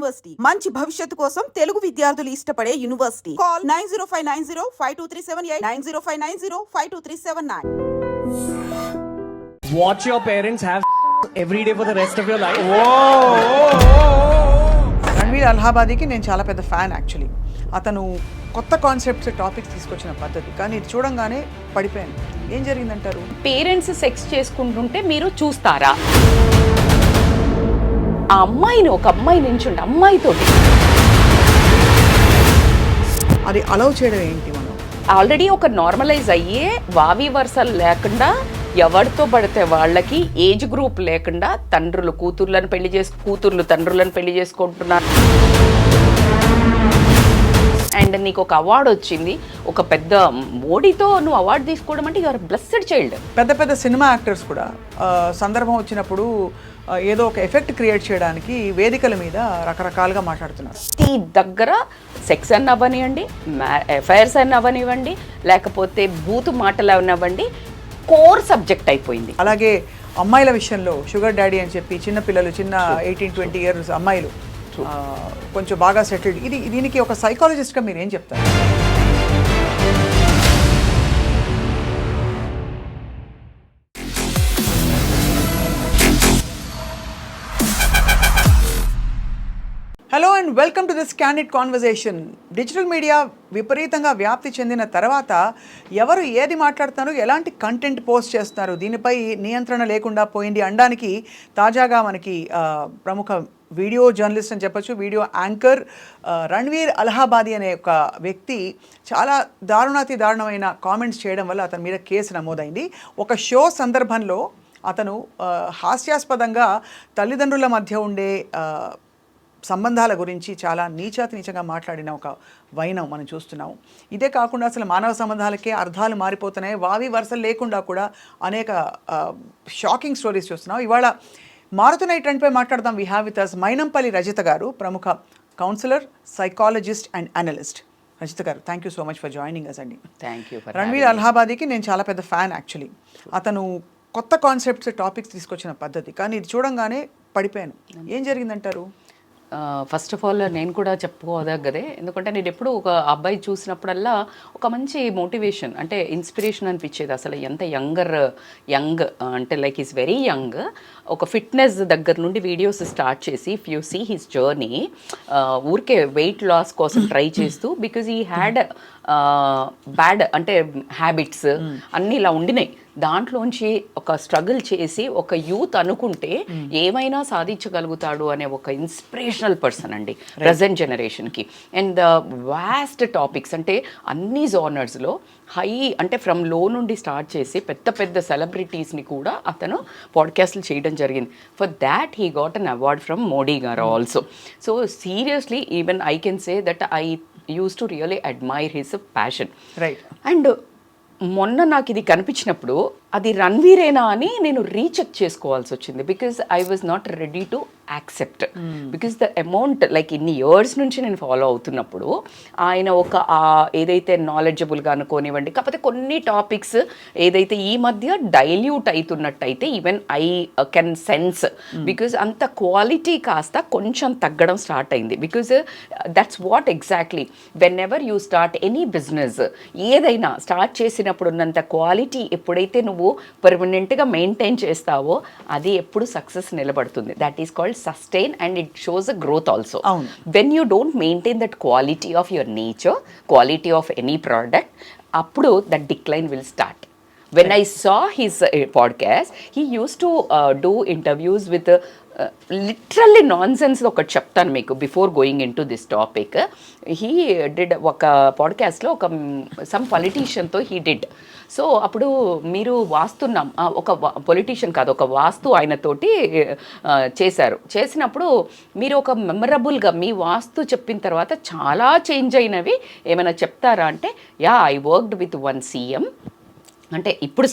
University మంచి భవిష్యత్తు కోసం తెలుగు విద్యార్థులు ఇష్టపడే university. Call 9059052378 9059052379. Watch your parents have every day for the rest of your life. Ranveer అల్హాబాదీకి నేను చాలా పెద్ద ఫ్యాన్ యాక్చువల్లీ. అతను కొత్త కాన్సెప్ట్స్ టాపిక్స్ తీసుకొచ్చిన పద్ధతి, కానీ ఇది చూడంగానే పడిపోయాను. ఏం జరిగిందంటారు? పేరెంట్స్ సెక్స్ చేసుకుంటుంటే మీరు చూస్తారా? ఆ అమ్మాయిని ఒక అమ్మాయి నించుండి అమ్మాయితోటి అది అలౌ చేయడం ఏంటి? మనం ఆల్రెడీ ఒక నార్మలైజ్ అయ్యే వావి వరుసలు లేకుండా ఎవరితో పడితే వాళ్ళకి ఏజ్ గ్రూప్ లేకుండా తండ్రులు కూతుర్లు తండ్రులను పెళ్లి చేసుకుంటున్నారు. అండ్ నీకు ఒక అవార్డు వచ్చింది, ఒక పెద్ద మోడీతో నువ్వు అవార్డు తీసుకోవడం అంటే యువర్ బ్లెస్డ్ చైల్డ్. పెద్ద పెద్ద సినిమా యాక్టర్స్ కూడా సందర్భం వచ్చినప్పుడు ఏదో ఒక ఎఫెక్ట్ క్రియేట్ చేయడానికి వేదికల మీద రకరకాలుగా మాట్లాడుతున్నారు. ఈ దగ్గర సెక్స్ అన్న అవ్వనివ్వండి, అఫైర్స్ అన్న అవ్వనివ్వండి, లేకపోతే బూతు మాటలు అవ్వనివ్వండి, కోర్ సబ్జెక్ట్ అయిపోయింది. అలాగే అమ్మాయిల విషయంలో షుగర్ డాడీ అని చెప్పి చిన్న పిల్లలు, చిన్న 18-20 ఇయర్స్ అమ్మాయిలు కొంచెం బాగా సెటిల్డ్, దీనికి ఒక సైకాలజిస్ట్గా మీరు ఏం చెప్తారు? Hello and welcome to this candid conversation. Digital media విపరీతంగా వ్యాప్తి చెందిన తర్వాత ఎవరు ఏది మాట్లాడుతున్నారు, ఎలాంటి కంటెంట్ పోస్ట్ చేస్తున్నారు, దీనిపై నియంత్రణ లేకుండా పోయింది అనడానికి తాజాగా మనకి ప్రముఖ వీడియో జర్నలిస్ట్ అని చెప్పొచ్చు, వీడియో యాంకర్ రణ్వీర్ అల్హాబాదీ అనే ఒక వ్యక్తి చాలా దారుణమైన కామెంట్స్ చేయడం వల్ల అతని మీద కేసు నమోదైంది. ఒక షో సందర్భంలో అతను హాస్యాస్పదంగా తల్లిదండ్రుల మధ్య ఉండే సంబంధాల గురించి చాలా నీచంగా మాట్లాడిన ఒక వైనం మనం చూస్తున్నాం. ఇదే కాకుండా అసలు మానవ సంబంధాలకే అర్థాలు మారిపోతున్నాయి, వావి వరుసలు లేకుండా కూడా అనేక షాకింగ్ స్టోరీస్ చూస్తున్నాం. ఇవాళ మారుతున్న ఈ ట్రెండ్పై మాట్లాడదాం. We have with us Mynampally Rajitha గారు, ప్రముఖ councillor, psychologist and analyst. Rajitha గారు, thank you so much for joining us అండి. Thank you. రణ్వీర్ అల్హాబాదీకి నేను చాలా పెద్ద ఫ్యాన్ యాక్చువల్లీ. అతను కొత్త కాన్సెప్ట్స్ టాపిక్స్ తీసుకొచ్చిన పద్ధతి, కానీ ఇది చూడంగానే పడిపోయాను. ఏం జరిగిందంటారు? ఫస్ట్ ఆఫ్ ఆల్ నేను కూడా చెప్పుకోదగ్గదే, ఎందుకంటే నేను ఎప్పుడు ఒక అబ్బాయి చూసినప్పుడల్లా ఒక మంచి మోటివేషన్ అంటే ఇన్స్పిరేషన్ అనిపించేది. అసలు ఎంత యంగ్ అంటే లైక్ ఈజ్ వెరీ యంగ్. ఒక ఫిట్నెస్ దగ్గర నుండి వీడియోస్ స్టార్ట్ చేసి if you see his journey, ఊరికే వెయిట్ లాస్ కోసం ట్రై చేస్తూ, బికాజ్ ఈ హ్యాడ్ బ్యాడ్ అంటే హ్యాబిట్స్ అన్నీ ఇలా ఉండినాయి. దాంట్లోంచి ఒక స్ట్రగుల్ చేసి ఒక యూత్ అనుకుంటే ఏమైనా సాధించగలుగుతాడు అనే ఒక ఇన్స్పిరేషనల్ పర్సన్ అండి ప్రజెంట్ జనరేషన్కి. అండ్ ద వాస్ట్ టాపిక్స్ అంటే అన్ని జోనర్స్లో హై అంటే ఫ్రమ్ లో నుండి స్టార్ట్ చేసి పెద్ద సెలబ్రిటీస్ని కూడా అతను పాడ్కాస్ట్లు చేయడం జరిగింది. For that he got an award from Modi గారు also. So seriously even I can say that I use to really admire his passion. Right. And మొన్న నాకు ఇది కనిపించినప్పుడు అది రణ్వీరేనా అని నేను రీచెక్ చేసుకోవాల్సి వచ్చింది. Because I was not ready to accept, because the amount like ఇన్ని ఇయర్స్ నుంచి నేను ఫాలో అవుతున్నప్పుడు ఆయన ఒక ఏదైతే నాలెడ్జబుల్గా అనుకోనివ్వండి, కాకపోతే కొన్ని టాపిక్స్ ఏదైతే ఈ మధ్య డైల్యూట్ అవుతున్నట్టయితే even I can sense, because అంత క్వాలిటీ కాస్త కొంచెం తగ్గడం స్టార్ట్ అయింది. Because that's what exactly whenever you start any business, ఏదైనా స్టార్ట్ చేసినప్పుడు ఉన్నంత క్వాలిటీ ఎప్పుడైతే నువ్వు పర్మనెంట్గా మెయింటైన్ చేస్తావో అది ఎప్పుడు సక్సెస్ నిలబడుతుంది. That is called sustain and it shows a growth also. When you don't maintain that quality of your nature, quality of any product, appudu that decline will start. When I saw his podcast, he used to do interviews with literally non sense. ఒకటి చెప్తాను మీకు before going in to this topic. He did ఒక పాడ్కాస్ట్లో ఒక some పొలిటీషియన్తో he did. So అప్పుడు మీరు వాస్తున్నాం ఒక politician కాదు, ఒక వాస్తు ఆయనతోటి చేసినప్పుడు మీరు ఒక మెమరబుల్గా మీ వాస్తు చెప్పిన తర్వాత చాలా చేంజ్ అయినవి ఏమైనా చెప్తారా అంటే, yeah I worked with one CM, అంటే ఇప్పుడు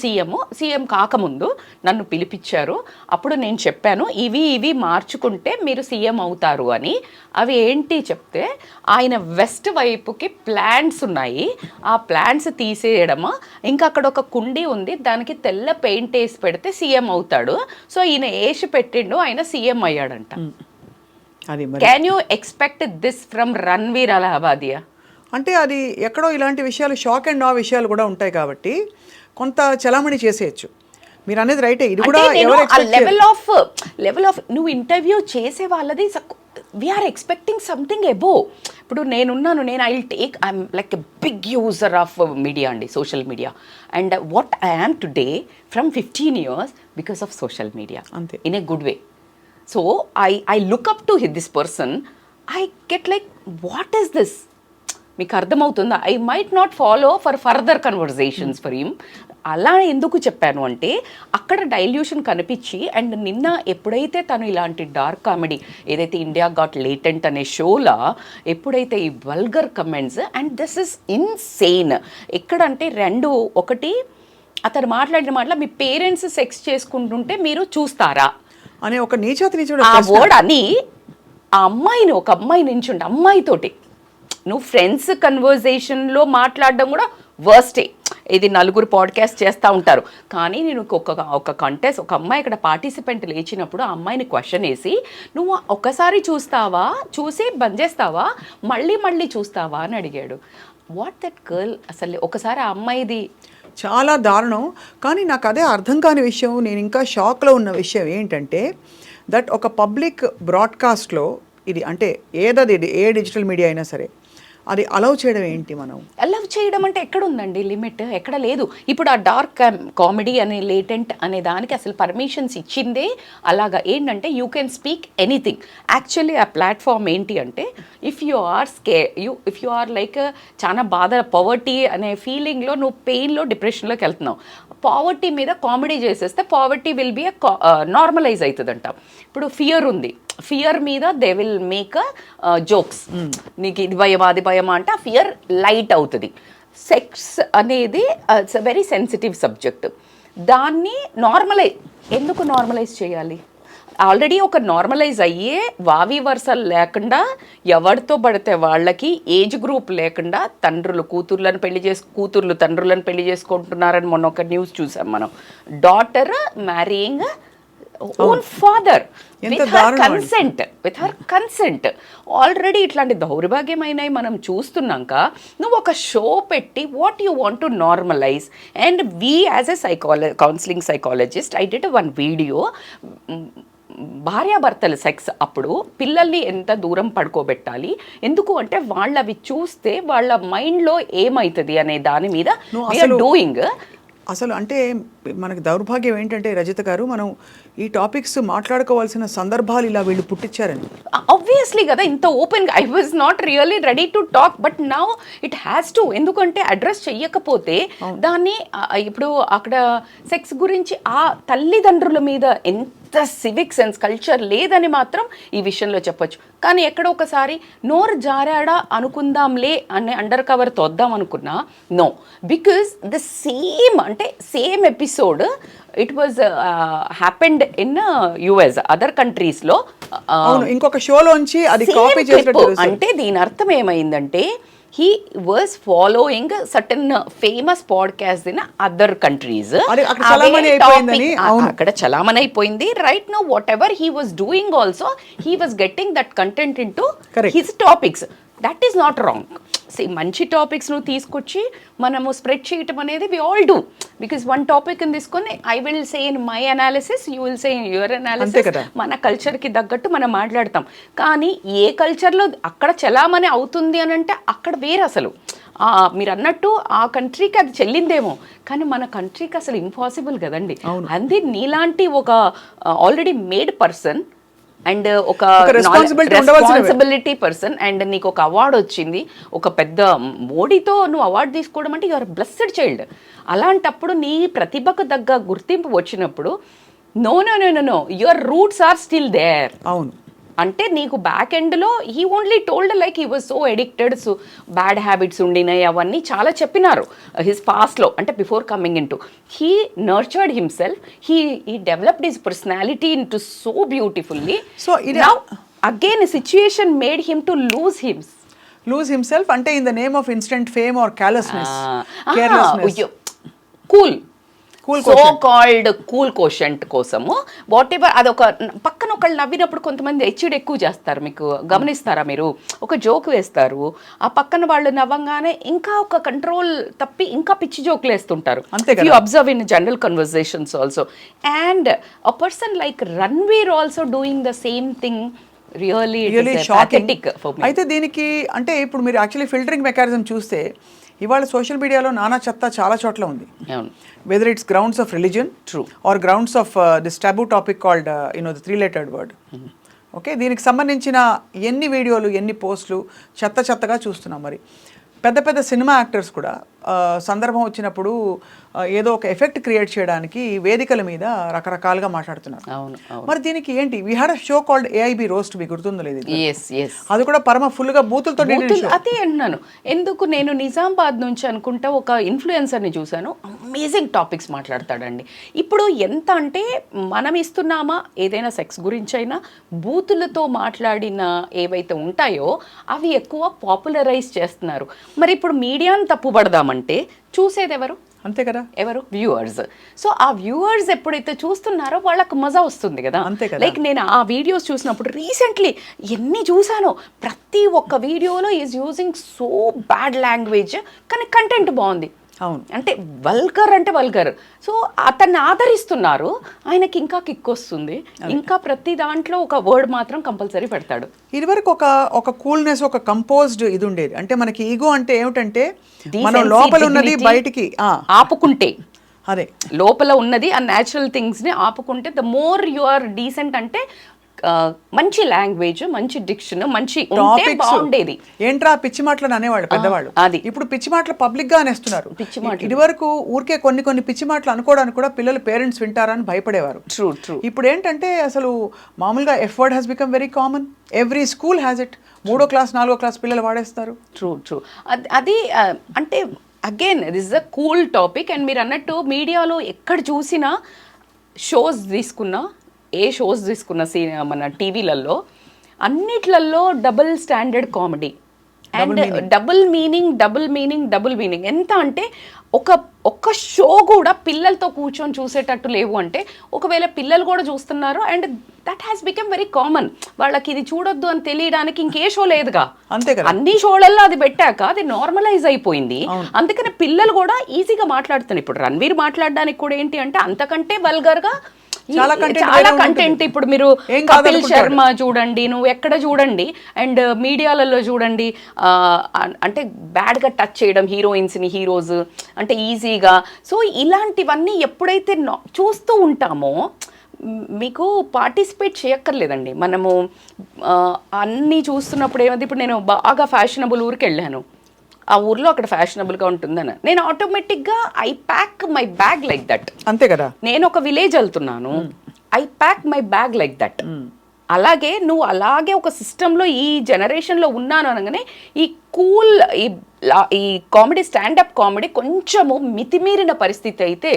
సీఎం కాకముందు నన్ను పిలిపించారు, అప్పుడు నేను చెప్పాను ఇవి మార్చుకుంటే మీరు సీఎం అవుతారు అని. అవి ఏంటి చెప్తే, ఆయన వెస్ట్ వైపుకి ప్లాంట్స్ ఉన్నాయి, ఆ ప్లాంట్స్ తీసేయడమా, ఇంకా అక్కడ ఒక కుండీ ఉంది దానికి తెల్ల పెయింట్ వేసి పెడితే సీఎం అవుతాడు. సో ఈయన వేసి పెట్టిండు, ఆయన సీఎం అయ్యాడంట. అది మరి can you expect this from Ranveer Allahbadia? అంటే అది ఎక్కడో ఇలాంటి విషయాలు షాక్ అండ్ ఆ విషయాలు కూడా ఉంటాయి కాబట్టి కొంత చలామణి చేసేయచ్చు. మీరు అనేది రైటే, ఇది కూడా ఎవరు లెవెల్ ఆఫ్ నువ్వు ఇంటర్వ్యూ చేసే వాళ్ళది వీఆర్ ఎక్స్పెక్టింగ్ సంథింగ్ అబోవ్. ఇప్పుడు నేనున్నాను, I'm like a big user of media అండి, social media. And what I am today from 15 years because of social media, అంతే, in a good way. So I look up to this person. I get like what is this? మీకు అర్థమవుతుందా? I might not follow for further conversations for him. అలా ఎందుకు చెప్పాను అంటే అక్కడ dilution కనిపించి, and నిన్న ఎప్పుడైతే తను ఇలాంటి డార్క్ కామెడీ ఏదైతే ఇండియా గాట్ లేటెంట్ అనే షోలా ఎప్పుడైతే ఈ vulgar comments, and this is insane. ఎక్కడంటే ఒకటి అతను మాట్లాడిన మాటల మీ పేరెంట్స్ సెక్స్ చేసుకుంటుంటే మీరు చూస్తారా అనే ఒక నీచోడు ఆ వర్డ్ అని ఆ అమ్మాయిని, ఒక అమ్మాయి నించుంటే అమ్మాయితోటి నువ్వు ఫ్రెండ్స్ కన్వర్జేషన్లో మాట్లాడడం కూడా వర్స్టే. ఇది నలుగురు పాడ్కాస్ట్ చేస్తూ ఉంటారు, కానీ నేను ఒక కంటెస్ట్, ఒక అమ్మాయి ఇక్కడ పార్టిసిపెంట్ లేచినప్పుడు ఆ అమ్మాయిని క్వశ్చన్ వేసి నువ్వు ఒకసారి చూస్తావా, చూసి బంద్ చేస్తావా, మళ్ళీ చూస్తావా అని అడిగాడు. వాట్ దట్ గర్ల్ అసలు ఒకసారి ఆ అమ్మాయిది చాలా దారుణం. కానీ నాకు అదే అర్థం కాని విషయం, నేను ఇంకా షాక్లో ఉన్న విషయం ఏంటంటే దట్ ఒక పబ్లిక్ బ్రాడ్కాస్ట్లో ఇది అంటే ఏదది ఏ డిజిటల్ మీడియా అయినా సరే అది అలౌ చేయడం ఏంటి? మనం అలౌ చేయడం అంటే ఎక్కడ ఉందండి లిమిట్? ఎక్కడ లేదు. ఇప్పుడు ఆ డార్క్ కామెడీ అనే లేటెంట్ అనే దానికి అసలు పర్మిషన్స్ ఇచ్చిందే అలాగా. ఏంటంటే you can speak anything. Actually ఆ ప్లాట్ఫామ్ ఏంటి అంటే ఇఫ్ యు ఆర్ లైక్ చాలా బాధ, పవర్టీ అనే ఫీలింగ్లో నువ్వు పెయిన్లో డిప్రెషన్లోకి వెళ్తున్నావు, పావర్టీ మీద కామెడీ చేసేస్తే పావర్టీ విల్ బి నార్మలైజ్ అవుతుందంట. ఇప్పుడు ఫియర్ ఉంది, ఫియర్ మీద దే విల్ మేక్ జోక్స్. నీకు ఇది భయమా అది భయమా అంటే ఆ ఫియర్ లైట్ అవుతుంది. సెక్స్ అనేది it's a very sensitive subject. దాన్ని ఎందుకు నార్మలైజ్ చేయాలి? ఆల్రెడీ ఒక నార్మలైజ్ అయ్యే వావి వరుసలు లేకుండా ఎవరితో పడితే వాళ్ళకి ఏజ్ గ్రూప్ లేకుండా కూతుర్లు తండ్రులను పెళ్లి చేసుకుంటున్నారని మొన్న ఒక న్యూస్ చూసాం మనం. Daughter marrying own father with her consent. Already ఇట్లాంటి దౌర్భాగ్యమైనవి మనం చూస్తున్నాక నువ్వు ఒక షో పెట్టి what you want to normalise. And we as a counselling psychologist I did one video. భార్యాభర్తల సెక్స్ అప్పుడు పిల్లల్ని ఎంత దూరం పడుకోబెట్టాలి, ఎందుకు అంటే వాళ్ళవి చూస్తే వాళ్ళ మైండ్లో ఏమవుతుంది అనే దాని మీద డూయింగ్. అసలు అంటే మనకి దౌర్భాగ్యం ఏంటంటే రజిత గారు, మనం ఈ టాపిక్స్ మాట్లాడుకోవాల్సిన సందర్భాలు ఇలా వీళ్ళు పుట్టించారని. ఆబ్వియస్లీ కదా, ఇంత ఓపెన్గా I was not really ready to talk, but now it has to. ఎందుకంటే అడ్రస్ చెయ్యకపోతే దాన్ని ఇప్పుడు అక్కడ సెక్స్ గురించి ఆ తల్లిదండ్రుల మీద ఎంత సివిక్ సెన్స్ కల్చర్ లేదని మాత్రం ఈ విషయంలో చెప్పొచ్చు. కానీ ఎక్కడో ఒకసారి నోరు జారాడా అనుకుందాంలే అనే అండర్ కవర్ తోద్దాం అనుకున్నా, no, because the same episode it was happened in US, other కంట్రీస్లో. ఇంకొక షోలోంచి అది కాపీ చేసినట్టు. అంటే దీని అర్థం ఏమైందంటే he was following certain famous podcasts in other countries. అక్కడ చలామణి అయిపోయింది. Right now what ever he was doing also, he was getting that content into his topics. That is not wrong. మంచి టాపిక్స్ నువ్వు తీసుకొచ్చి మనము స్ప్రెడ్ చేయటం అనేది we all do. Because one topic తీసుకొని I will say in my analysis, you will say in your analysis. మన కల్చర్కి తగ్గట్టు మనం మాట్లాడతాం. కానీ ఏ కల్చర్లో అక్కడ చలామణి అవుతుంది అని అంటే అక్కడ వేరే. అసలు మీరు అన్నట్టు ఆ కంట్రీకి అది చెల్లిందేమో, కానీ మన కంట్రీకి అసలు ఇంపాసిబుల్ కదండి. అది నీలాంటి ఒక ఆల్రెడీ మేడ్ పర్సన్ అండ్ ఒక రెస్పాన్సిబిలిటీ పర్సన్, అండ్ నీకు ఒక అవార్డు వచ్చింది, ఒక పెద్ద మోడీతో నువ్వు అవార్డు తీసుకోవడం అంటే యువర్ బ్లెస్డ్ చైల్డ్. అలాంటప్పుడు నీ ప్రతిభకు తగ్గ గుర్తింపు వచ్చినప్పుడు know your roots are still there. అవును, అంటే నీకు బ్యాక్ ఎండ్లో he only told like he was so addicted, so bad habits ఉండినాయి అవన్నీ చాలా చెప్పినారు హిస్ పాస్ట్లో. అంటే before coming into he nurtured himself, he developed his personality into so beautifully. So now again situation made him to lose himself. అంటే in the name of instant fame or carelessness. Cool so called cool quotient కోసము what ever అదొక పక్కన ఒకళ్ళు నవ్వినప్పుడు కొంతమంది హెచ్చుడు ఎక్కువ చేస్తారు, మీకు గమనిస్తారా మీరు? ఒక జోక్ వేస్తారు, ఆ పక్కన వాళ్ళు నవ్వంగానే ఇంకా ఒక కంట్రోల్ తప్పి ఇంకా పిచ్చి జోకులు వేస్తుంటారు. You observe in general conversations also. And a person like Ranveer also doing the same thing really shocking. అయితే దీనికి అంటే ఇప్పుడు మీరు యాక్చువల్లీ ఫిల్టరింగ్ మెకానిజం చూస్తే ఇవాళ సోషల్ మీడియాలో నానా చెత్త చాలా చోట్ల ఉంది. Whether it's grounds of religion are grounds of this taboo topic called the 3-lettered word. Okay, దీనికి సంబంధించిన ఎన్ని వీడియోలు ఎన్ని పోస్టులు చెత్తగా చూస్తున్నాం. మరి పెద్ద పెద్ద సినిమా యాక్టర్స్ కూడా సందర్భం వచ్చినప్పుడు ఏదో ఒక ఎఫెక్ట్ క్రియేట్ చేయడానికి వేదికల మీద రకరకాలుగా మాట్లాడుతున్నారు. మరి దీనికి ఏంటి? We had a show called AIB roast, మీకు గుర్తుందో లేదు? అది కూడా పరమ ఫుల్ గా బూతులతో. అదే అన్నాను ఎందుకు, నేను నిజామాబాద్ నుంచి అనుకుంటా ఒక ఇన్ఫ్లుయెన్సర్ని చూశాను, అమేజింగ్ టాపిక్స్ మాట్లాడతాడండి. ఇప్పుడు ఎంత అంటే మనం ఇస్తున్నామా ఏదైనా సెక్స్ గురించి అయినా బూతులతో మాట్లాడిన ఏవైతే ఉంటాయో అవి ఎక్కువ పాపులరైజ్ చేస్తున్నారు. మరి ఇప్పుడు మీడియాను తప్పుపడదామంటే చూసేది ఎవరు? అంతే కదా, ఎవరు? వ్యూవర్స్. సో ఆ వ్యూవర్స్ ఎప్పుడైతే చూస్తున్నారో వాళ్ళకు మజా వస్తుంది కదా. లైక్ నేను ఆ వీడియోస్ చూసినప్పుడు రీసెంట్లీ ఎన్ని చూసానో, ప్రతి ఒక్క వీడియోలో is using so bad language, కానీ కంటెంట్ బాగుంది. అవును, అంటే వల్గర్ అంటే వల్గర్. సో అతన్ని ఆదరిస్తున్నారు, ఆయనకి ఇంకా కిక్ వస్తుంది, ఇంకా ప్రతి దాంట్లో ఒక వర్డ్ మాత్రం కంపల్సరీ పెడతాడు. ఇదివరకు ఒక కూల్నెస్, ఒక కంపోజ్డ్ ఇది ఉండేది. అంటే మనకి ఈగో అంటే ఏమిటంటే మనం లోపల ఉన్నది బయటికి ఆపుకుంటే, అదే లోపల ఉన్నది ఆ న్యాచురల్ థింగ్స్ ని ఆపుకుంటే the more you are decent. అంటే మంచి లాంగ్వేజ్, మంచి డిక్షన్, మంచి బాగుండేది. ఏంట్రా పిచ్చి మాటలు అనేవాళ్ళు పెద్దవాళ్ళు. అది ఇప్పుడు పిచ్చి మాటలు పబ్లిక్ గా అనేస్తున్నారు. ఇదివరకు ఊరికే కొన్ని పిచ్చి మాటలు అనుకోవడానికి కూడా పిల్లలు పేరెంట్స్ వింటారని భయపడేవారు. ఇప్పుడు ఏంటంటే అసలు మామూలుగా F word has become very common. Every school has it. 3వ క్లాస్ 4వ క్లాస్ పిల్లలు వాడేస్తారు. ట్రూ. అది అంటే again this is a cool topic. And మీరు అన్నట్టు మీడియాలో ఎక్కడ చూసినా షోస్ తీసుకున్నా, ఏ షోస్ తీసుకున్న మన టీవీలలో అన్నిట్లలో double standard comedy and double meaning. ఎంత అంటే ఒక షో కూడా పిల్లలతో కూర్చొని చూసేటట్టు లేవు. అంటే ఒకవేళ పిల్లలు కూడా చూస్తున్నారు and that has become very common. వాళ్ళకి ఇది చూడొద్దు అని తెలియడానికి ఇంకే షో లేదుగా. అన్ని షోలలో అది పెట్టాక అది నార్మలైజ్ అయిపోయింది. అందుకని పిల్లలు కూడా ఈజీగా మాట్లాడుతున్నారు. ఇప్పుడు రణ్వీర్ మాట్లాడడానికి కూడా ఏంటి అంటే అంతకంటే వల్గర్ గా చాలా కంటెంట్. ఇప్పుడు మీరు కపిల్ శర్మ చూడండి, నువ్వు ఎక్కడ చూడండి, అండ్ మీడియాలలో చూడండి, అంటే బ్యాడ్ గా టచ్ చేయడం హీరోయిన్స్ ని, హీరోస్ అంటే ఈజీగా. సో ఇలాంటివన్నీ ఎప్పుడైతే చూస్తూ ఉంటామో మీకు పార్టిసిపేట్ చేయక్కర్లేదండి. మనము అన్నీ చూస్తున్నప్పుడు ఏమైంది, ఇప్పుడు నేను బాగా ఫ్యాషనబుల్ ఊరికి వెళ్ళాను, ఆ ఊర్లో అక్కడ ఫ్యాషనబుల్గా ఉంటుందని నేను ఆటోమేటిక్గా I pack my bag like that. అంతే కదా, నేను ఒక విలేజ్ వెళ్తున్నాను, I pack my bag like that. అలాగే నువ్వు అలాగే ఒక సిస్టంలో ఈ జనరేషన్లో ఉన్నాను అనగానే ఈ కూల్ ఈ కామెడీ, స్టాండప్ కామెడీ కొంచెము మితిమీరిన పరిస్థితి అయితే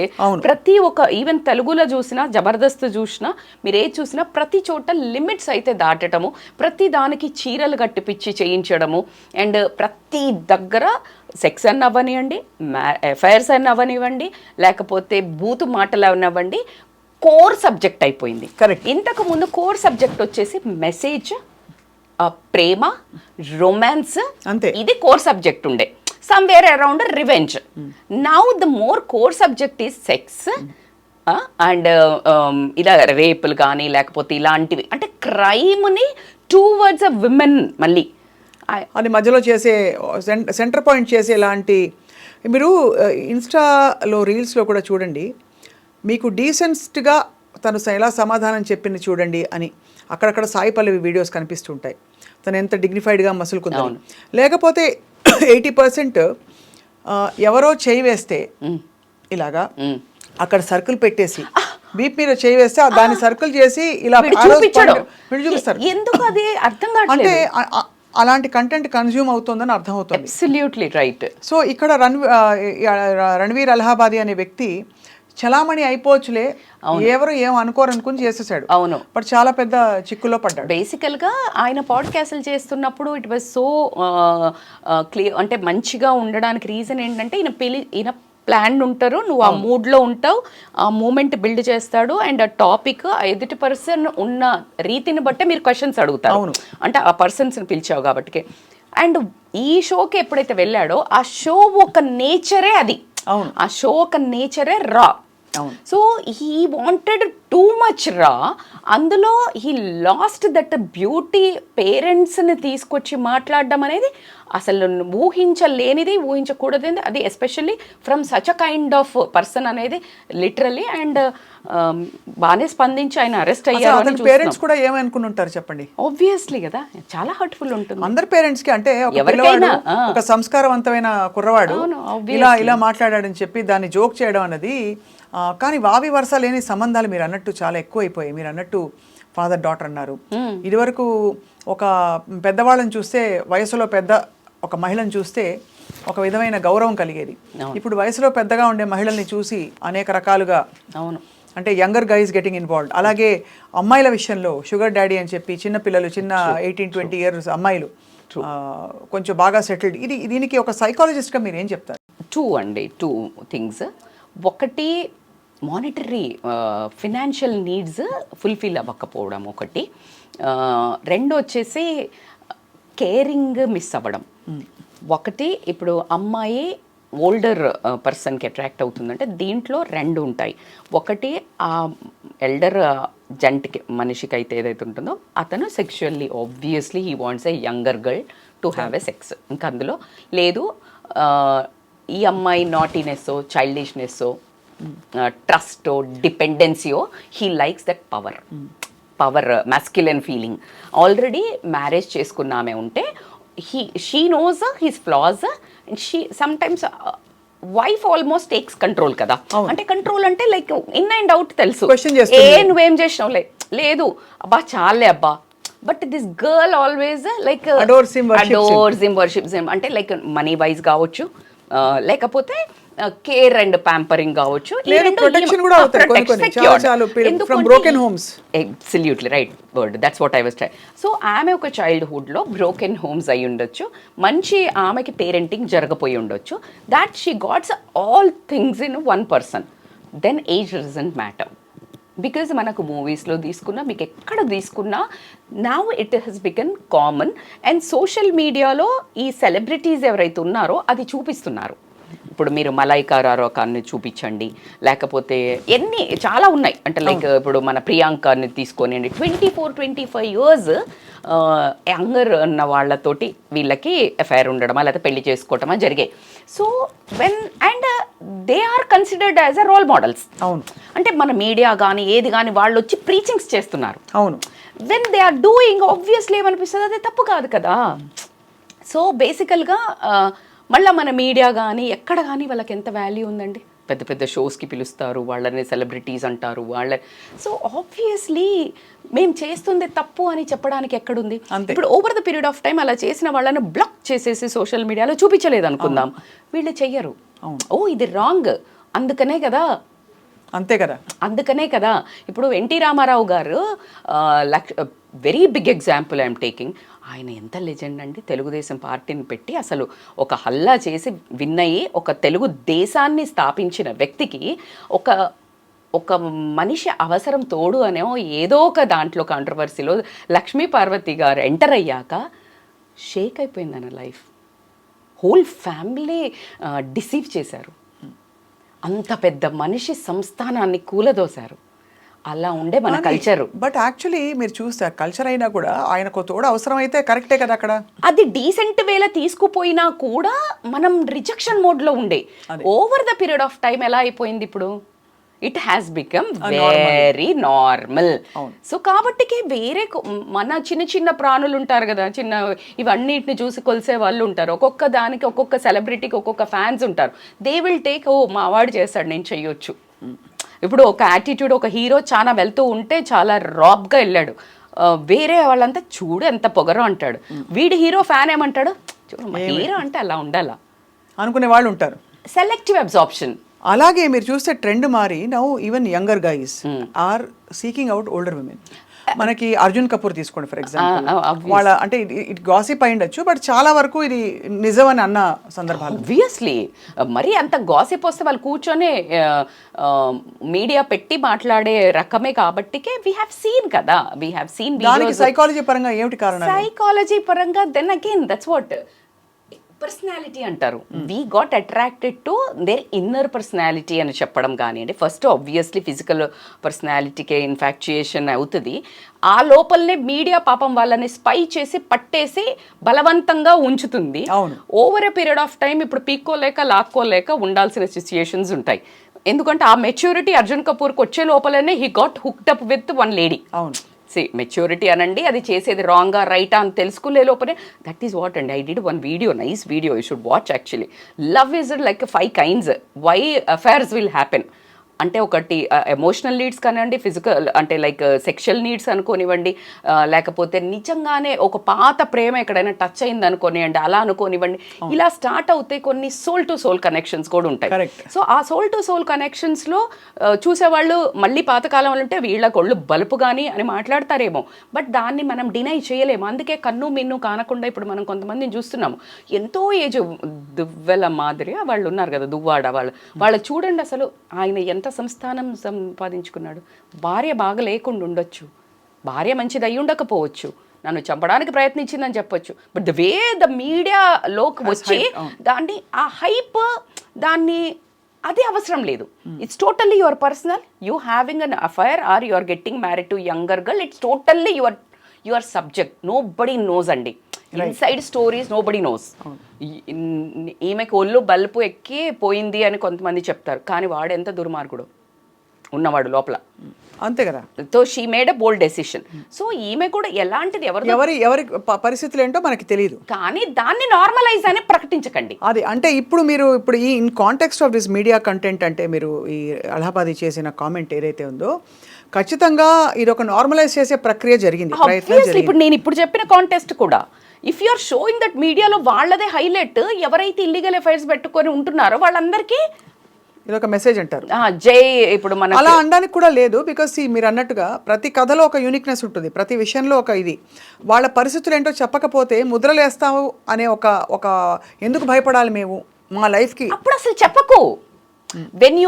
ప్రతి ఒక్క ఈవెన్ తెలుగులో చూసినా, జబర్దస్త్ చూసినా, మీరు ఏ చూసినా ప్రతి చోట లిమిట్స్ అయితే దాటటము, ప్రతి దానికి చీరలు కట్టిపిచ్చి చేయించడము, అండ్ ప్రతి దగ్గర సెక్స్ అని అవ్వనివ్వండి, అఫైర్స్ అని అవ్వనివ్వండి, లేకపోతే బూతు మాటలు అవ్వనివ్వండి, కోర్ సబ్జెక్ట్ అయిపోయింది. కరెక్ట్. ఇంతకు ముందు కోర్ సబ్జెక్ట్ వచ్చేసి మెసేజ్, ప్రేమ, రొమాన్స్, ఇది కోర్ సబ్జెక్ట్ ఉండే. Somewhere around revenge. Now the more core subject is sex and ఇలా రేపులు కానీ లేకపోతే ఇలాంటివి, అంటే క్రైమ్ని టువర్డ్స్ అ విమెన్. మళ్ళీ అది మధ్యలో చేసే సెంటర్ పాయింట్ చేసే ఇలాంటి. మీరు ఇన్స్టాలో రీల్స్లో కూడా చూడండి, మీకు డీసెంట్గా తను ఎలా సమాధానం చెప్పింది చూడండి అని అక్కడక్కడ సాయి పల్లవి వీడియోస్ కనిపిస్తుంటాయి, తను ఎంత డిగ్నిఫైడ్గా మసులుకుందని. లేకపోతే 80% ఎవరో చేయి వేస్తే ఇలాగా అక్కడ సర్కిల్ పెట్టేసి బీప్ మీద చేయి వేస్తే దాన్ని సర్కిల్ చేసి ఇలా చూపిస్తారు. ఎందుకు అది అర్థం కాదు. అంటే అలాంటి కంటెంట్ కన్జ్యూమ్ అవుతుందని అర్థమవుతుంది. Absolutely right. సో ఇక్కడ రణ్వీర్ అలహాబాదీ అనే వ్యక్తి చలామణి అయిపోవచ్చులే, ఎవరు ఏం అనుకోరనుకుని చేసేసాడు. అవును, బట్ చాలా పెద్ద చిక్కులో పడ్డాడు. బేసికల్ గా ఆయన పాడ్కాస్ట్లు చేస్తున్నప్పుడు ఇట్ వాజ్ సో క్లియర్. అంటే మంచిగా ఉండడానికి రీజన్ ఏంటంటే ఈయన ప్లాన్ ఉంటారు, నువ్వు ఆ మూడ్లో ఉంటావు, ఆ మూమెంట్ బిల్డ్ చేస్తాడు, అండ్ ఆ టాపిక్ ఎదుటి పర్సన్ ఉన్న రీతిని బట్టే మీరు క్వశ్చన్స్ అడుగుతారు, అంటే ఆ పర్సన్స్ని పిలిచావు కాబట్టి. అండ్ ఈ షోకి ఎప్పుడైతే వెళ్ళాడో ఆ షో ఒక నేచరే అది, ఆ షో ఒక నేచరే రా. So he wanted too much రా. అందులో హీ లాస్ట్ దట్ బ్యూటీ. పేరెంట్స్ని తీసుకొచ్చి మాట్లాడడం అనేది అసలు ఊహించలేనిది, ఊహించకూడదు. అది especially from such a kind of person అనేది లిటరలీ. అండ్ బాగానే స్పందించి ఆయన అరెస్ట్ అయ్యారు. పేరెంట్స్ కూడా ఏమనుకుని ఉంటారు చెప్పండి? ఆబ్వియస్లీ కదా, చాలా హర్ట్ఫుల్ ఉంటుంది అందరి పేరెంట్స్ కి. అంటే ఎవరికైనా ఒక సంస్కారవంతమైన కుర్రవాడు ఇలా మాట్లాడాడని చెప్పి దాన్ని జోక్ చేయడం అన్నది. కానీ వావి వరుస లేని సంబంధాలు మీరు అన్నట్టు చాలా ఎక్కువైపోయాయి. మీరు అన్నట్టు ఫాదర్ డాటర్ అన్నారు. ఇదివరకు ఒక పెద్దవాళ్ళని చూస్తే, వయసులో పెద్ద ఒక మహిళను చూస్తే ఒక విధమైన గౌరవం కలిగేది. ఇప్పుడు వయసులో పెద్దగా ఉండే మహిళల్ని చూసి అనేక రకాలుగా, అంటే యంగర్ గైస్ గెటింగ్ ఇన్వాల్వ్డ్. అలాగే అమ్మాయిల విషయంలో షుగర్ డాడీ అని చెప్పి చిన్న పిల్లలు, చిన్న 18-20 years అమ్మాయిలు కొంచెం బాగా సెటిల్డ్. దీనికి ఒక సైకాలజిస్ట్గా మీరు ఏం చెప్తారు? Two things. ఒకటి, మానిటరీ ఫినాన్షియల్ నీడ్స్ ఫుల్ఫిల్ అవ్వకపోవడం ఒకటి. రెండు వచ్చేసి కేరింగ్ మిస్ అవ్వడం. ఒకటి, ఇప్పుడు అమ్మాయి ఓల్డర్ పర్సన్కి అట్రాక్ట్ అవుతుందంటే దీంట్లో రెండు ఉంటాయి. ఒకటి, ఆ ఎల్డర్ జంట్కి, మనిషికి అయితే ఏదైతే ఉంటుందో అతను sexually obviously he wants a younger girl to have a sex. ఇంకా అందులో లేదు. ఈ అమ్మాయి నాటీనెస్సో, చైల్డిష్నెస్సో, ట్రస్టో, డిపెండెన్సీయో, he likes that power masculine feeling. Already marriage చేసుకున్న ఆమె ఉంటే she knows his flaws. She sometimes wife almost takes control కదా. అంటే కంట్రోల్ అంటే లైక్ ఇన్ అండ్ అవుట్ తెలుసు, నువ్వేం చేసినావు లేదు అబ్బా చాలే అబ్బా. But this girl always like adores him, worships him. అంటే లైక్ మనీ వైజ్ కావచ్చు, లేకపోతే కేర్ అండ్ ప్యాంపరింగ్ కావచ్చు. Absolutely right word, that's what I was try. So ఆమె ఒక చైల్డ్హుడ్లో బ్రోకెన్ హోమ్స్ అయి ఉండొచ్చు, మంచి ఆమెకి పేరెంటింగ్ జరగపోయి ఉండొచ్చు. That she gots all things in one person. Then age doesn't matter. Because మనకు మూవీస్లో తీసుకున్నా, మీకు ఎక్కడ తీసుకున్నా now it has become common. And social మీడియాలో ఈ సెలబ్రిటీస్ ఎవరైతే ఉన్నారో అది చూపిస్తున్నారు. ఇప్పుడు మీరు మలైకా రారోకాన్ని చూపించండి, లేకపోతే ఎన్ని చాలా ఉన్నాయి. అంటే లైక్ ఇప్పుడు మన ప్రియాంకని తీసుకొని 24-25 years యంగర్ ఉన్న వాళ్ళతోటి వీళ్ళకి అఫైర్ ఉండడమా లేకపోతే పెళ్లి చేసుకోవటమా జరిగాయి. So and they are considered as a role models. అవును. అంటే మన మీడియా కానీ ఏది కానీ వాళ్ళు వచ్చి ప్రీచింగ్స్ చేస్తున్నారు. అవును. When they are doing obviously ఏమనిపిస్తుంది, అదే తప్పు కాదు కదా. సో బేసికల్గా మళ్ళీ మన మీడియా కానీ ఎక్కడ కానీ వాళ్ళకి ఎంత వాల్యూ ఉందండి. పెద్ద పెద్ద షోస్కి పిలుస్తారు, వాళ్ళని సెలబ్రిటీస్ అంటారు వాళ్ళ. సో ఆబ్వియస్లీ మేము చేస్తుంది తప్పు అని చెప్పడానికి ఎక్కడుంది. ఇప్పుడు over the period of time అలా చేసిన వాళ్ళని బ్లాక్ చేసేసి సోషల్ మీడియాలో చూపించలేదు అనుకుందాం, వీళ్ళు చెయ్యరు. ఓ ఇది రాంగ్, అందుకనే కదా. అంతే కదా, అందుకనే కదా. ఇప్పుడు NT Rama Rao garu very big example I'm taking. ఆయన ఎంత లెజెండ్ అండి. తెలుగుదేశం పార్టీని పెట్టి అసలు ఒక హల్లా చేసి విన్ అయ్యి ఒక తెలుగు దేశాన్ని స్థాపించిన వ్యక్తికి ఒక మనిషి అవసరం తోడు అనే ఏదో ఒక దాంట్లో కాంట్రవర్సీలో లక్ష్మీ పార్వతి గారు ఎంటర్ అయ్యాక షేక్ అయిపోయింది ఆయన లైఫ్. హోల్ ఫ్యామిలీ డిసీవ్ చేశారు. అంత పెద్ద మనిషి సంస్థానాన్ని కూలదోశారు. అలా ఉండే మన కల్చర్. బట్ యాక్చువల్లీ మీరు చూస్తే కల్చర్ అయినా కూడా ఆయనకు తోడు అవసరం అయితే కరెక్టే కదా. అక్కడ అది డీసెంట్ వేలో తీసుకుపోయినా కూడా మనం రిజెక్షన్ మోడ్లో ఉండే. Over the period of time ఎలా అయిపోయింది ఇప్పుడు, it has become very normal. So కాబట్టికి వేరే మన చిన్న చిన్న ప్రాణులు ఉంటారు కదా, చిన్న ఇవన్నిటిని చూసి కొలిసే వాళ్ళు ఉంటారు. ఒక్కొక్క దానికి ఒక్కొక్క సెలబ్రిటీకి ఒక్కొక్క ఫ్యాన్స్ ఉంటారు. దే విల్ టేక్, ఓ మా వాడు చేస్తాడు నేను చెయ్యొచ్చు. ఇప్పుడు ఒక యాటిట్యూడ్, ఒక హీరో చాలా వెళ్తూ ఉంటే చాలా రాబ్గా వెళ్ళాడు, వేరే వాళ్ళంతా చూడు ఎంత పొగరో అంటాడు. వీడి హీరో ఫ్యాన్ ఏమంటాడు, చూడు హీరో అంటే అలా ఉండాలా అనుకునే వాళ్ళు ఉంటారు. Selective absorption. అలాగే మీరు చూస్తే ట్రెండ్ మారి now even younger guys are seeking out older women. మనకి అర్జున్ కపూర్ తీసుకోండి ఫర్ ఎగ్జాంపుల్, obvious. వాళ్ళ అంటే ఇట్ గాసిప్ అయి ఉండొచ్చు, బట్ చాలా వరకు ఇది నిజమని అన్న సందర్భాలు. ఆబ్వియస్లీ మరి అంత గాసిప్ వస్తే వాళ్ళు కూర్చొని మీడియా పెట్టి మాట్లాడే రకమే కాబట్టికే వీ హ్యావ్ సీన్ కదా, వీ హ్యావ్ సీన్ దానికి సైకాలజీ పరంగా ఏమిటి కారణం? సైకాలజీ పరంగా then again that's what personality అంటారు. We got attracted to their inner personality అని చెప్పడం కానివ్వండి. ఫస్ట్ ఆబ్వియస్లీ ఫిజికల్ పర్సనాలిటీకే ఇన్ఫాక్చుయేషన్ అవుతుంది. ఆ లోపలనే మీడియా పాపం వాళ్ళని స్పై చేసి పట్టేసి బలవంతంగా ఉంచుతుంది. Over a period of time ఇప్పుడు పీక్కోలేక లాక్కోలేక ఉండాల్సిన సిచ్యుయేషన్స్ ఉంటాయి. ఎందుకంటే ఆ మెచ్యూరిటీ అర్జున్ కపూర్కి వచ్చే లోపలనే he got hooked up with one lady. అవును, మెచ్యూరిటీ అనండి, అది చేసేది రాంగా రైటా అని తెలుసుకునే లోపలే దట్ ఈస్ వాట్ అండి. I did one video, nice video, you should watch actually. Love is like 5 kinds why affairs will happen అంటే ఒకటి ఎమోషనల్ నీడ్స్ కానివ్వండి, ఫిజికల్ అంటే లైక్ సెక్షువల్ నీడ్స్ అనుకోనివ్వండి, లేకపోతే నిజంగానే ఒక పాత ప్రేమ ఎక్కడైనా టచ్ అయింది అనుకోనివ్వండి, అలా అనుకోనివ్వండి. ఇలా స్టార్ట్ అవుతాయి కొన్ని సోల్ టు సోల్ కనెక్షన్స్ కూడా ఉంటాయి. సో ఆ సోల్ టు సోల్ కనెక్షన్స్లో చూసేవాళ్ళు మళ్ళీ పాతకాలం ఉంటే వీళ్ళ కొళ్ళు బలుపు కానీ అని మాట్లాడతారేమో, బట్ దాన్ని మనం డినై చేయలేము. అందుకే కన్ను మిన్ను కానకుండా ఇప్పుడు మనం కొంతమందిని చూస్తున్నాము, ఎంతో ఏజ్ దువ్వెల మాదిరి వాళ్ళు ఉన్నారు కదా, దువ్వాడ వాళ్ళు చూడండి అసలు ఆయన ఎంత సంస్థానం సంపాదించుకున్నాడు. భార్య బాగా లేకుండా ఉండొచ్చు, భార్య మంచిది అయి ఉండకపోవచ్చు, నన్ను చంపడానికి ప్రయత్నించిందని చెప్పొచ్చు, బట్ ద వే ద మీడియాలోకి వచ్చి దాన్ని ఆ హైప్ దాన్ని అది అవసరం లేదు. It's totally your personal, you having an affair or you are getting married to younger girl, it's totally your subject. Nobody knows అండి, inside stories nobody knows. ఈమెకు ఒళ్ళు బల్పు ఎక్కి పోయింది అని కొంతమంది చెప్తారు, కానీ వాడు ఎంత దుర్మార్గుడు ఉన్నవాడు లోపల, అంతే కదా. So she made a bold decision. So ఈమె కూడా ఎలాంటిది ఎవరి పరిస్థితులు ఏంటో మనకి తెలియదు, కానీ దాన్ని నార్మలైజ్ అని ప్రకటించకండి. అది అంటే ఇప్పుడు ఈ in context of this media content అంటే మీరు ఈ అలహాబాదీ చేసిన కామెంట్ ఏదైతే ఉందో ఖచ్చితంగా ఇది ఒక నార్మలైజ్ చేసే ప్రక్రియ జరిగింది. ఇప్పుడు నేను ఇప్పుడు చెప్పిన కాంటెస్ట్ కూడా if you are showing that మీడియాలో వాళ్ళదే హైలైట్, ఎవరైతే ఇల్లీగల్ అఫైర్స్ పెట్టుకొని ఉంటున్నారో వాళ్ళందరికీ ఇదొక మెసేజ్ అంటారు. జై ఇప్పుడు మన అలా అనడానికి కూడా లేదు, బికాస్ మీరు అన్నట్టుగా ప్రతి కథలో ఒక యూనిక్నెస్ ఉంటుంది, ప్రతి విషయంలో ఒక ఇది. వాళ్ళ పరిస్థితులు ఏంటో చెప్పకపోతే ముద్రలేస్తావు అనే ఒక ఎందుకు భయపడాలి మేము మా లైఫ్కి, అప్పుడు అసలు చెప్పకు. When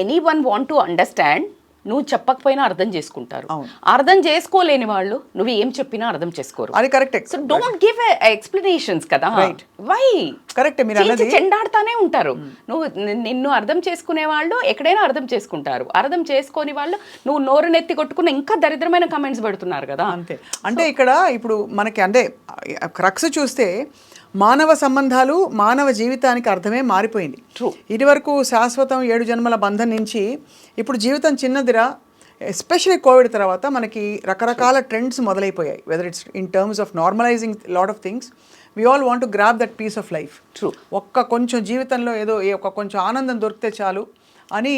anyone want to understand, నువ్వు చెప్పకపోయినా అర్థం చేసుకుంటారు. అర్థం చేసుకోలేని వాళ్ళు నువ్వు ఏం చెప్పినా అర్థం చేసుకోరు. అది correct. So don't give explanations కదా. వై కరెక్ట్, మీరు అన్నది చెండాడుతానే ఉంటారు. నువ్వు నిన్ను అర్థం చేసుకునే వాళ్ళు ఎక్కడైనా అర్థం చేసుకుంటారు, అర్థం చేసుకోని వాళ్ళు నువ్వు నోరు నెత్తి కొట్టుకున్న ఇంకా దరిద్రమైన కమెంట్స్ పెడుతున్నారు కదా. అంతే. అంటే ఇక్కడ ఇప్పుడు మనకి అంటే క్రక్స్ చూస్తే మానవ సంబంధాలు మానవ జీవితానికి అర్థమే మారిపోయింది. ఇది వరకు శాశ్వతం 7 జన్మల బంధం నుంచి ఇప్పుడు జీవితం చిన్నదిరా. ఎస్పెషలీ కోవిడ్ తర్వాత మనకి రకరకాల ట్రెండ్స్ మొదలైపోయాయి. Whether it's in terms of normalising lot of things, we all want to grab that piece of life. కొంచెం జీవితంలో ఏదో కొంచెం ఆనందం దొరికితే చాలు అని.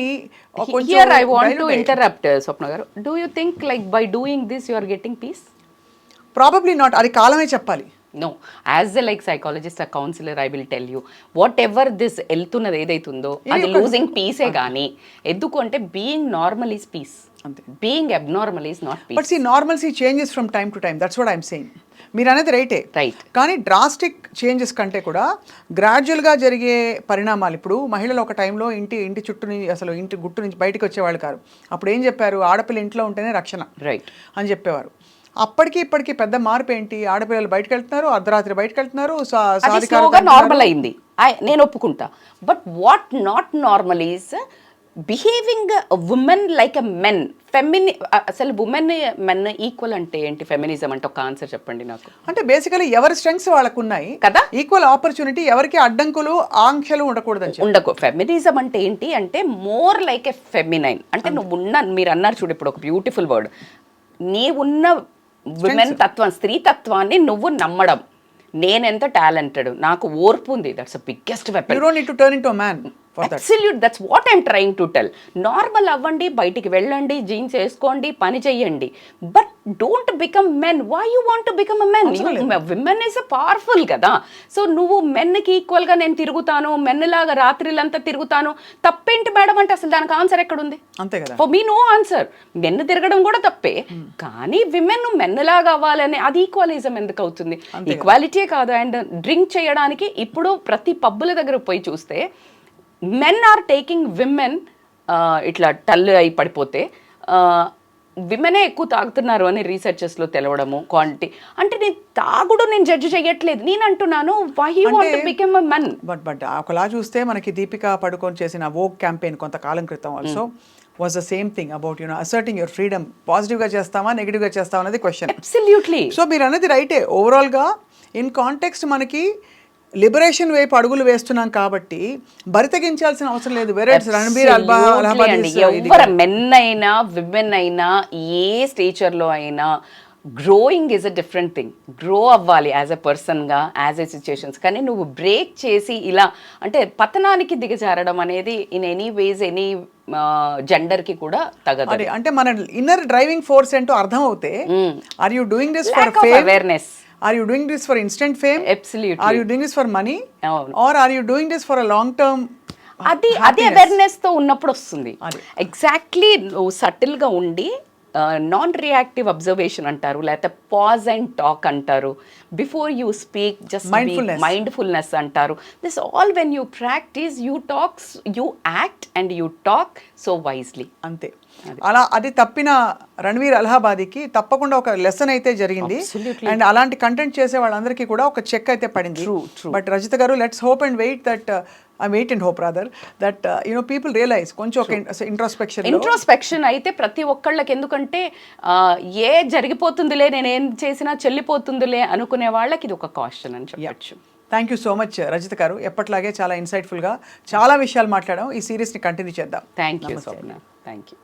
Here I want to interrupt, Swapna garu. Do you think like by doing this you are getting peace? Probably not. అది కాలమే చెప్పాలి. No, as a like psychologist, a counselor, I will tell you, whatever this వెళ్తున్నది ఏదైతుందో అది losing పీసే కానీ, ఎందుకు అంటే being normal is peace, being abnormal is not peace. But see normalcy changes from time to time, that's what I'm saying. మీరు అనేది రైటే, కానీ డ్రాస్టిక్ చేంజెస్ కంటే కూడా గ్రాడ్యువల్గా జరిగే పరిణామాలు. ఇప్పుడు మహిళలు ఒక టైంలో ఇంటి చుట్టూ నుంచి అసలు ఇంటి గుట్టు నుంచి బయటకు వచ్చేవాళ్ళు కాదు. అప్పుడు ఏం చెప్పారు, ఆడపిల్ల ఇంట్లో ఉంటేనే రక్షణ అని చెప్పేవారు. అప్పటికి ఇప్పటికి పెద్ద మార్పు ఏంటి, ఆడపిల్లలు బయటకు వెళ్తున్నారు, అర్ధరాత్రి బయటకు వెళ్తున్నారు, నార్మల్ అయింది, నేను ఒప్పుకుంటా. But what not normal is behaving women like a men. అసలు ఉమెన్ మెన్ ఈక్వల్ అంటే ఏంటి, ఫెమినిజం అంటే ఒక ఆన్సర్ చెప్పండి నాకు. అంటే బేసికలీ ఎవరి స్ట్రెంగ్స్ వాళ్ళకు ఉన్నాయి కదా, ఈక్వల్ ఆపర్చునిటీ, ఎవరికి అడ్డంకులు ఆంక్షలు ఉండకూడదు. ఫెమినిజం అంటే ఏంటి అంటే మోర్ లైక్ ఎ ఫెమినైన్. అంటే మీరు అన్నారు చూడు ఇప్పుడు ఒక బ్యూటిఫుల్ వర్డ్, నీ ఉన్న విమెన్ తత్వం, స్త్రీ తత్వాన్ని నువ్వు నమ్మడం. నేనెంత టాలెంటెడ్, నాకు ఓర్పు ఉంది, that's the biggest weapon. You don't need to turn into a man. for that. Absolute, that's what I'm trying to tell. Normal అవ్వండి, బయటికి వెళ్ళండి, జీన్స్ వేసుకోండి, పని చెయ్యండి, but don't become men. Why you want to become a men? Women is powerful కదా. So నువ్వు మెన్కి ఈక్వల్గా నేను తిరుగుతాను, మెన్ లాగా రాత్రిలంతా తిరుగుతాను, తప్పేంటి మేడం అంటే అసలు దానికి ఆన్సర్ ఎక్కడుంది? అంతే కదా. For me no answer. Men తిరగడం కూడా తప్పే, కానీ విమెన్ మెన్ లాగా అవ్వాలని అది ఈక్వలిజం ఎందుకు అవుతుంది? ఈక్వాలిటీ కాదు. అండ్ డ్రింక్ చేయడానికి ఇప్పుడు ప్రతి పబ్బుల దగ్గర పోయి చూస్తే మెన్ ఆర్ టేకింగ్ విమెన్ ఇట్లా టల్లు అయి పడిపోతే విమెనే ఎక్కువ తాగుతున్నారు అని రీసెర్చెస్లో తెలవడము, క్వాంటిటీ. అంటే నేను తాగుడు నేను జడ్జి చేయట్లేదు, నేను అంటున్నాను why he want to become a men. But ఒకలా చూస్తే మనకి దీపికా పడుకొని చేసిన వోక్ క్యాంపెయిన్ కొంతకాలం క్రితం also was the same thing about asserting your freedom. పాజిటివ్గా చేస్తామా నెగిటివ్గా చేస్తామా అనేది క్వశ్చన్. అబ్సల్యూట్లీ. సో మీరు అనేది రైటే. ఓవరాల్గా ఇన్ కాంటెక్స్ట్ మనకి లిబరేషన్ వైపు అడుగులు వేస్తున్నాం కాబట్టి బరితెగించాల్సిన అవసరం లేదు. రణబీర్ ఎవరు మెన్ అయినా విమెన్ అయినా ఏ స్టేచర్లో అయినా growing is a different thing. Grow అవ్వాలి యాజ్ అ పర్సన్గా, యాజ్ ఎ సిచ్యుయేషన్స్. కానీ నువ్వు బ్రేక్ చేసి ఇలా అంటే పతనానికి దిగజారడం అనేది ఇన్ ఎనీ వేస్ ఎనీ జెండర్కి కూడా తగదు. అంటే మన ఇన్నర్ డ్రైవింగ్ ఫోర్స్ ఏంటో అర్థం అవుతే are you doing this for awareness? Are you doing this for instant fame? Absolutely. Are you doing this for money? No. Or are you doing this for a long term? అది awareness తో ఉన్నప్పుడు వస్తుంది. Exactly నువ్వు subtle గా ఉండి non reactive observation అంటారు, లేకపోతే pause and talk అంటారు, before you speak just mindfulness అంటారు. This all when you practise you talks, you act and you talk so wisely. అంతే. అలా అది తప్పిన రణవీర్ అలహాబాదీకి తప్పకుండా ఒక లెసన్ అయితే జరిగింది. అండ్ అలాంటి కంటెంట్ చేసే వాళ్ళందరికీ కూడా ఒక చెక్ అయితే పడింది. But Rajitha garu, let's hope and wait that wait and hope rather that people realise కొంచెం ఒక ఇంట్రోస్పెక్షన్ అయితే ప్రతి ఒక్కళ్ళకి. ఎందుకంటే ఏ జరిగిపోతుందిలే, నేనేం చేసినా చెల్లిపోతుందిలే అనుకునే వాళ్ళకి ఇది ఒక కాషన్ అని చెప్పచ్చు. Thank you so much Rajitha గారు. ఎప్పట్లాగే చాలా ఇన్సైట్ఫుల్గా చాలా విషయాలు మాట్లాడాం. ఈ సిరీస్ని కంటిన్యూ చేద్దాం. Thank you.